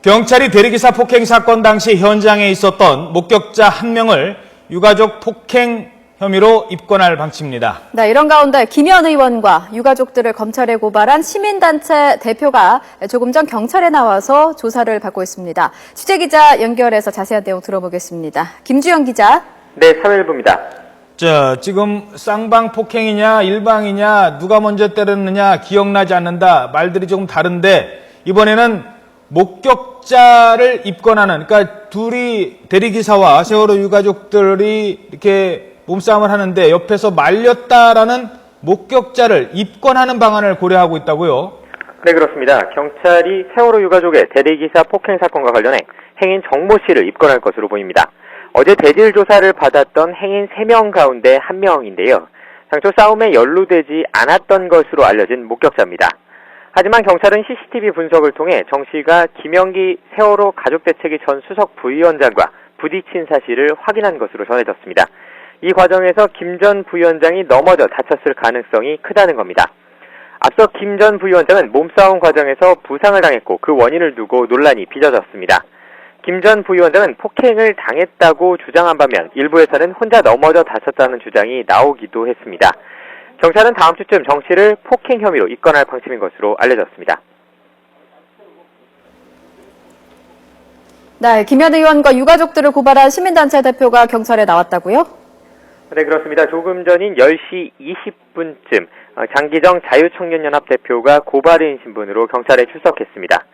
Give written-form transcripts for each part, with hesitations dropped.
경찰이 대리기사 폭행 사건 당시 현장에 있었던 목격자 한 명을 유가족 폭행 혐의로 입건할 방침입니다. 네, 이런 가운데 김현 의원과 유가족들을 검찰에 고발한 시민단체 대표가 조금 전 경찰에 나와서 조사를 받고 있습니다. 취재기자 연결해서 자세한 내용 들어보겠습니다. 김주영 기자. 네, 사회일보입니다. 자, 지금 쌍방 폭행이냐 일방이냐 누가 먼저 때렸느냐 기억나지 않는다. 말들이 조금 다른데 이번에는 목격자를 입건하는, 그러니까 둘이 대리기사와 세월호 유가족들이 이렇게 몸싸움을 하는데 옆에서 말렸다라는 목격자를 입건하는 방안을 고려하고 있다고요? 네, 그렇습니다. 경찰이 세월호 유가족의 대리기사 폭행 사건과 관련해 행인 정모 씨를 입건할 것으로 보입니다. 어제 대질 조사를 받았던 행인 3명 가운데 1명인데요. 당초 싸움에 연루되지 않았던 것으로 알려진 목격자입니다. 하지만 경찰은 CCTV 분석을 통해 정 씨가 김영기 세월호 가족대책위 전 수석 부위원장과 부딪힌 사실을 확인한 것으로 전해졌습니다. 이 과정에서 김 전 부위원장이 넘어져 다쳤을 가능성이 크다는 겁니다. 앞서 김 전 부위원장은 몸싸움 과정에서 부상을 당했고 그 원인을 두고 논란이 빚어졌습니다. 김 전 부위원장은 폭행을 당했다고 주장한 반면 일부에서는 혼자 넘어져 다쳤다는 주장이 나오기도 했습니다. 경찰은 다음 주쯤 정 씨를 폭행 혐의로 입건할 방침인 것으로 알려졌습니다. 네, 김현 의원과 유가족들을 고발한 시민단체 대표가 경찰에 나왔다고요? 네, 그렇습니다. 조금 전인 10시 20분쯤 장기정 자유청년연합 대표가 고발인 신분으로 경찰에 출석했습니다.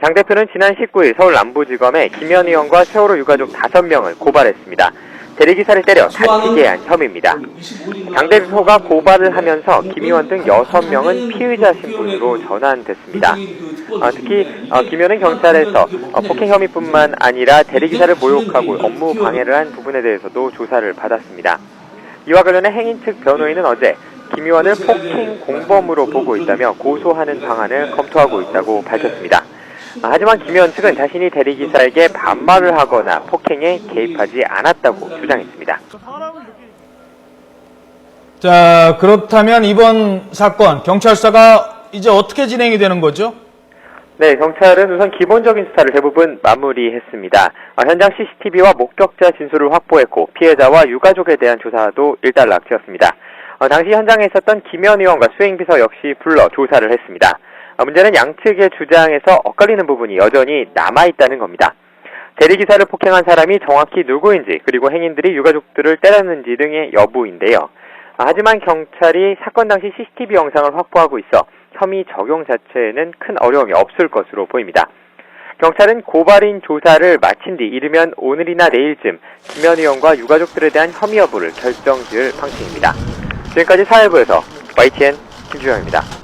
장 대표는 지난 19일 서울 남부지검에 김현 의원과 세월호 유가족 5명을 고발했습니다. 대리기사를 때려 다치게 한 혐의입니다. 장 대표가 고발을 하면서 김 의원 등 6명은 피의자 신분으로 전환됐습니다. 특히 김 의원은 경찰에서 폭행 혐의뿐만 아니라 대리기사를 모욕하고 업무 방해를 한 부분에 대해서도 조사를 받았습니다. 이와 관련해 행인 측 변호인은 어제 김 의원을 폭행 공범으로 보고 있다며 고소하는 방안을 검토하고 있다고 밝혔습니다. 하지만 김 의원 측은 자신이 대리기사에게 반말을 하거나 폭행에 개입하지 않았다고 주장했습니다. 자, 그렇다면 이번 사건 경찰 수사가 이제 어떻게 진행이 되는 거죠? 네, 경찰은 우선 기본적인 수사를 대부분 마무리했습니다. 현장 CCTV와 목격자 진술을 확보했고 피해자와 유가족에 대한 조사도 일단락되었습니다. 당시 현장에 있었던 김현 의원과 수행비서 역시 불러 조사를 했습니다. 문제는 양측의 주장에서 엇갈리는 부분이 여전히 남아있다는 겁니다. 대리기사를 폭행한 사람이 정확히 누구인지 그리고 행인들이 유가족들을 때렸는지 등의 여부인데요. 하지만 경찰이 사건 당시 CCTV 영상을 확보하고 있어 혐의 적용 자체에는 큰 어려움이 없을 것으로 보입니다. 경찰은 고발인 조사를 마친 뒤 이르면 오늘이나 내일쯤 김현 의원과 유가족들에 대한 혐의 여부를 결정지을 방침입니다. 지금까지 사회부에서 YTN 김주영입니다.